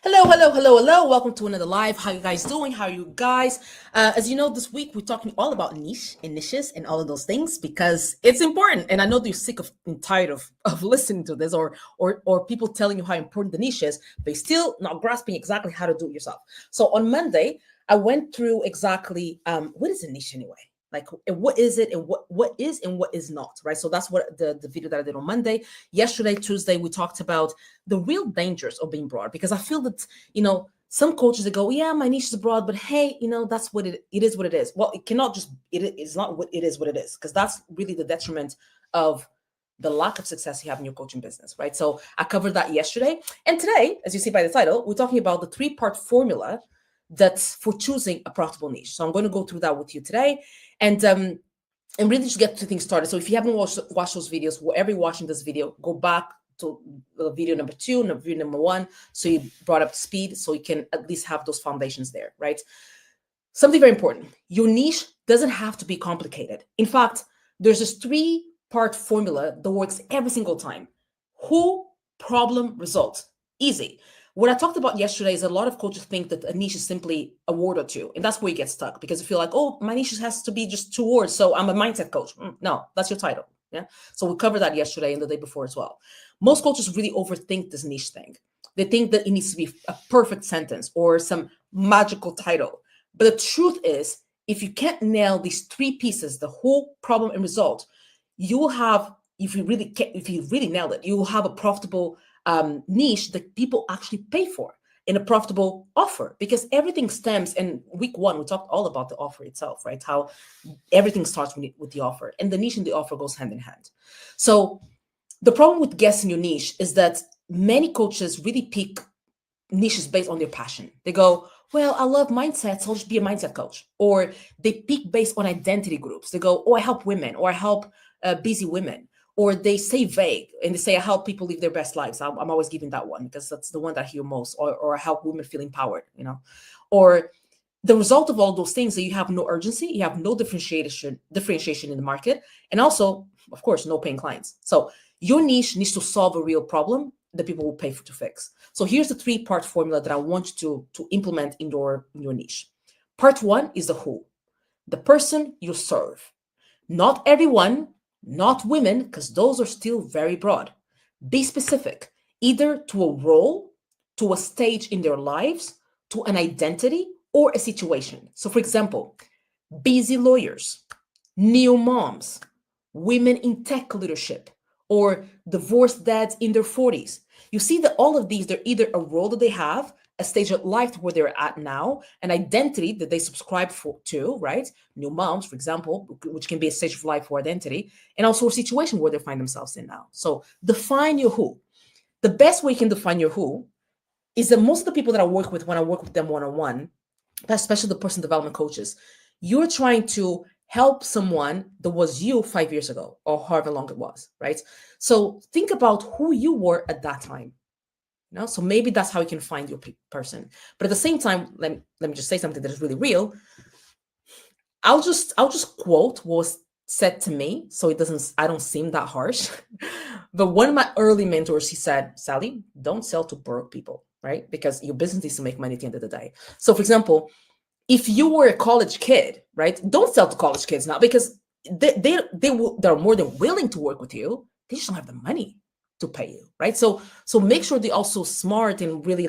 Hello, hello, hello, hello. Welcome to another live. How you guys doing? How are you guys? As you know, this week we're talking all about niche and niches and all of those things because it's important. And I know that you're sick of and tired of listening to this or people telling you how important the niche is, but you're still not grasping exactly how to do it yourself. So on Monday, I went through exactly what is a niche anyway? Like what is it and what is and what is not, right? So that's what the video that I did on Monday. Yesterday, Tuesday, we talked about the real dangers of being broad because I feel that some coaches that go, yeah, my niche is broad, but hey, that's it is what it is. Well, it cannot just it's not what it is because that's really the detriment of the lack of success you have in your coaching business, right? So I covered that yesterday. And today, as you see by the title, we're talking about the three-part formula that's for choosing a profitable niche. So I'm going to go through that with you today. And really just get to things started. So if you haven't watched those videos, wherever you're watching this video, go back to video number 2, video number 1, so you brought up to speed, so you can at least have those foundations there, right? Something very important. Your niche doesn't have to be complicated. In fact, there's this 3-part formula that works every single time. Who, problem, result. Easy. What I talked about yesterday is a lot of coaches think that a niche is simply a word or two, and that's where you get stuck because you feel like, oh, my niche has to be just 2 words, so I'm a mindset coach. No, that's your title. Yeah. So we covered that yesterday and the day before as well. Most coaches really overthink this niche thing. They think that it needs to be a perfect sentence or some magical title. But the truth is, if you can't nail these 3 pieces, the whole, problem, and result, you will have, if you really nail it, you will have a profitable niche that people actually pay for in a profitable offer, because everything stems in week 1. We talked all about the offer itself, right? How everything starts with the offer, and the niche and the offer goes hand in hand. So the problem with guessing your niche is that many coaches really pick niches based on their passion. They go, well, I love mindset, so I'll just be a mindset coach. Or they pick based on identity groups. They go, oh, I help women, or I help busy women. Or they say vague and they say, I help people live their best lives. I'm always giving that one because that's the one that I hear most. Or I help women feel empowered, Or the result of all those things that you have no urgency, you have no differentiation in the market, and also, of course, no paying clients. So your niche needs to solve a real problem that people will pay for to fix. So here's the 3-part formula that I want you to implement in your niche. Part 1 is the who, the person you serve. Not everyone, not women, because those are still very broad. Be specific, either to a role, to a stage in their lives, to an identity, or a situation. So, for example, busy lawyers, new moms, women in tech leadership, or divorced dads in their 40s. You see that all of these, they're either a role that they have, a stage of life where they're at now, an identity that they subscribe to, right? New moms, for example, which can be a stage of life or identity, and also a situation where they find themselves in now. So define your who. The best way you can define your who is that most of the people that I work with, when I work with them one-on-one, especially the personal development coaches, you're trying to help someone that was you 5 years ago or however long it was, right? So think about who you were at that time. So maybe that's how you can find your person. But at the same time, let me just say something that is really real. I'll just quote what was said to me, so I don't seem that harsh. But one of my early mentors, he said, Sally, don't sell to broke people, right? Because your business needs to make money at the end of the day. So for example, if you were a college kid, right, don't sell to college kids now, because they're more than willing to work with you. They just don't have the money to pay you, right? So make sure they're also smart and really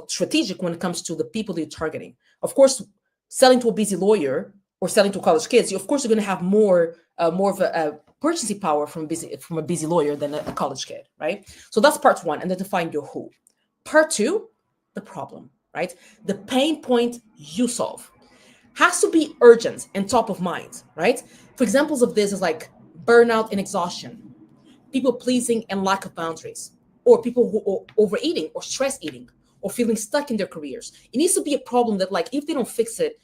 strategic when it comes to the people that you're targeting. Of course, selling to a busy lawyer or selling to college kids, of course, you're going to have more of a purchasing power from a busy lawyer than a college kid, right? So that's part 1, and then define your who. Part 2, the problem, right? The pain point you solve has to be urgent and top of mind, right? For examples of this is like burnout and exhaustion, people pleasing and lack of boundaries, or people who are overeating or stress eating or feeling stuck in their careers. It needs to be a problem that, like, if they don't fix it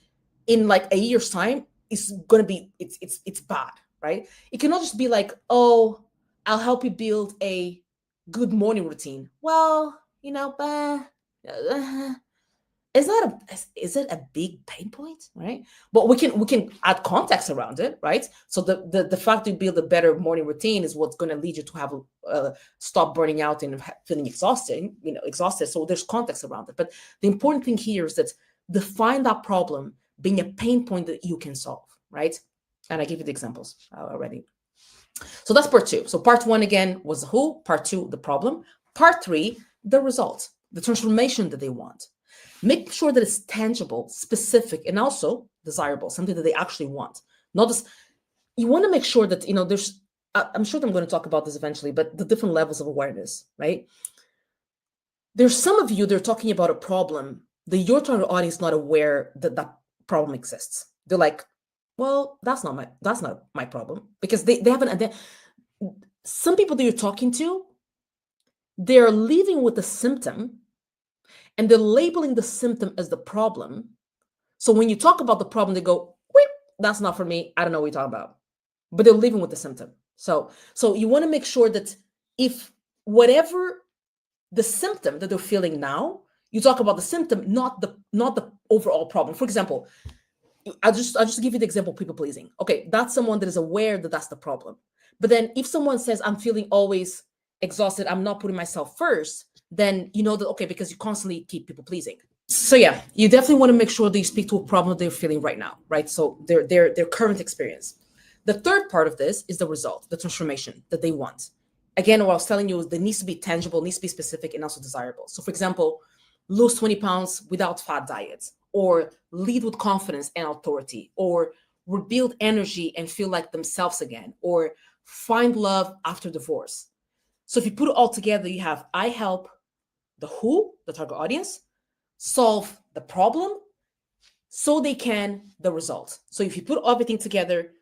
in like a year's time, it's gonna be it's bad, right? It cannot just be like, oh, I'll help you build a good morning routine. Well, is it a big pain point, right? But we can add context around it, right? So the fact you build a better morning routine is what's going to lead you to have stop burning out and feeling exhausted. So there's context around it. But the important thing here is that define that problem being a pain point that you can solve, right? And I give you the examples already. So that's part two. So part one again was the who, part two, the problem, part three, the result, the transformation that they want. Make sure that it's tangible, specific, and also desirable, something that they actually want. Not just, you want to make sure that, there's, I'm sure that I'm going to talk about this eventually, but the different levels of awareness, right? There's some of you, they're talking about a problem that your target audience is not aware that that problem exists. They're like, well, that's not my problem, because they haven't. Some people that you're talking to, they're living with the symptom and they're labeling the symptom as the problem. So when you talk about the problem, they go, wait, that's not for me. I don't know what you're talking about. But they're living with the symptom. So you want to make sure that if whatever the symptom that they're feeling now, you talk about the symptom, not the overall problem. For example, I'll just give you the example of people pleasing. Okay, that's someone that is aware that that's the problem. But then if someone says, I'm feeling always exhausted, I'm not putting myself first, then you know that, okay, because you constantly keep people pleasing. So yeah, you definitely want to make sure that you speak to a problem that they're feeling right now, right? So their current experience. The third part of this is the result, the transformation that they want. Again, what I was telling you is there needs to be tangible, needs to be specific, and also desirable. So for example, lose 20 pounds without fat diets, or lead with confidence and authority, or rebuild energy and feel like themselves again, or find love after divorce. So if you put it all together, you have, I help the who, the target audience, solve the problem so they can the result. So if you put everything together,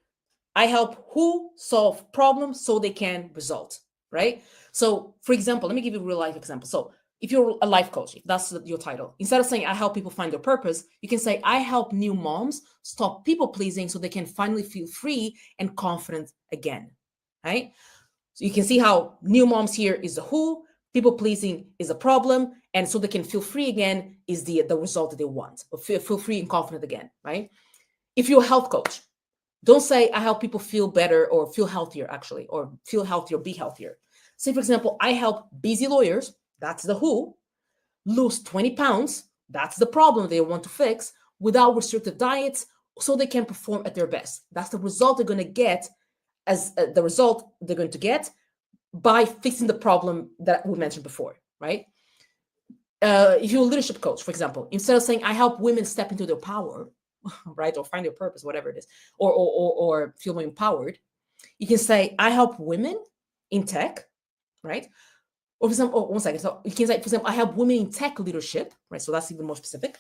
I help who solve problems so they can result, right? So for example, let me give you a real life example. So if you're a life coach, if that's your title, instead of saying I help people find their purpose, you can say I help new moms stop people pleasing so they can finally feel free and confident again, right? So you can see how new moms here is the who, people pleasing is a problem, and so they can feel free again is the result that they want, or feel free and confident again, right? If you're a health coach, don't say I help people feel better or feel healthier, actually, or feel healthier, be healthier. Say, for example, I help busy lawyers, that's the who, lose 20 pounds, that's the problem they want to fix, without restrictive diets, so they can perform at their best. That's the result they're going to get, as the result they're going to get by fixing the problem that we mentioned before, right? If you're a leadership coach, for example, instead of saying I help women step into their power, right, or find their purpose, whatever it is, or feel more empowered, you can say I help women in tech, right? Or for example, one second. So you can say, for example, I help women in tech leadership, right? So that's even more specific.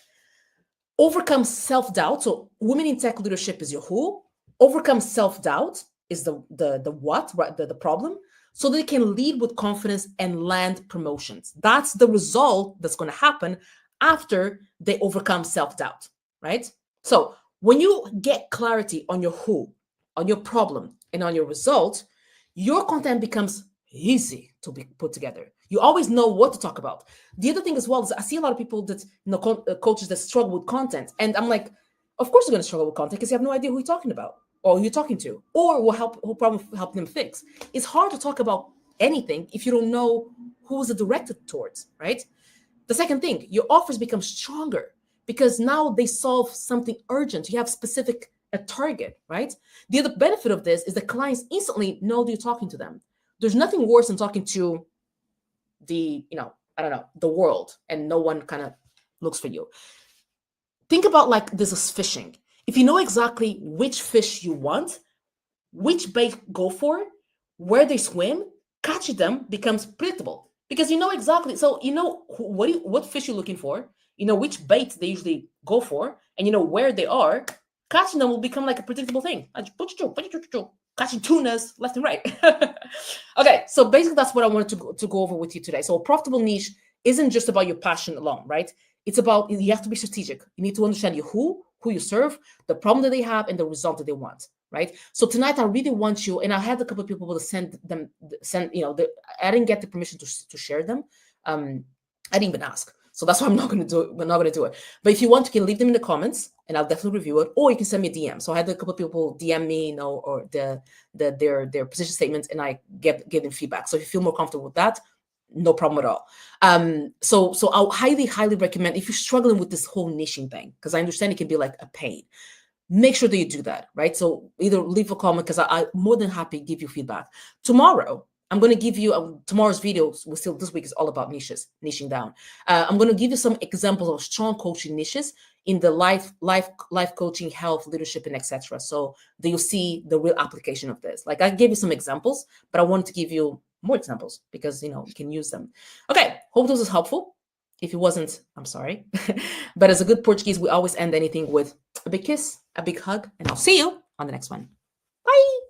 Overcome self-doubt. So women in tech leadership is your who. Overcome self-doubt is the what, right? The problem. So they can lead with confidence and land promotions. That's the result that's going to happen after they overcome self-doubt, right? So when you get clarity on your who, on your problem, and on your result, your content becomes easy to be put together. You always know what to talk about. The other thing as well is I see a lot of people that, coaches that struggle with content. And I'm like, of course you're going to struggle with content because you have no idea who you're talking about or who you're talking to or who problem help them fix. It's hard to talk about anything if you don't know who's it directed towards, right? The second thing, your offers become stronger because now they solve something urgent. You have a target, right? The other benefit of this is the clients instantly know that you're talking to them. There's nothing worse than talking to the world and no one kind of looks for you. Think about like this is fishing. If you know exactly which fish you want, which bait go for, where they swim, catching them becomes predictable because you know exactly. So you know what fish you're looking for, you know which bait they usually go for, and you know where they are. Catching them will become like a predictable thing. Catching tunas left and right. Okay, so basically that's what I wanted to go over with you today. So a profitable niche isn't just about your passion alone, right? It's about, you have to be strategic. You need to understand your who you serve, the problem that they have, and the result that they want, right? So tonight I really want you, and I had a couple of people to I didn't get the permission to share them. I didn't even ask. So that's why I'm not going to do it. We're not going to do it. But if you want, you can leave them in the comments and I'll definitely review it, or you can send me a DM. So I had a couple of people DM me, or their position statements, and I give them feedback. So if you feel more comfortable with that, no problem at all. So I'll highly recommend, if you're struggling with this whole niching thing, because I understand it can be like a pain, make sure that you do that, right? So either leave a comment, because I'm more than happy to give you feedback. Tomorrow, I'm going to give you tomorrow's video. This week is all about niching down. I'm going to give you some examples of strong coaching niches in the life coaching, health, leadership, and etc. So that you'll see the real application of this. Like I gave you some examples, but I wanted to give you more examples because you can use them. Okay, hope this was helpful. If it wasn't, I'm sorry. But as a good Portuguese, we always end anything with a big kiss, a big hug, and I'll see you on the next one. Bye.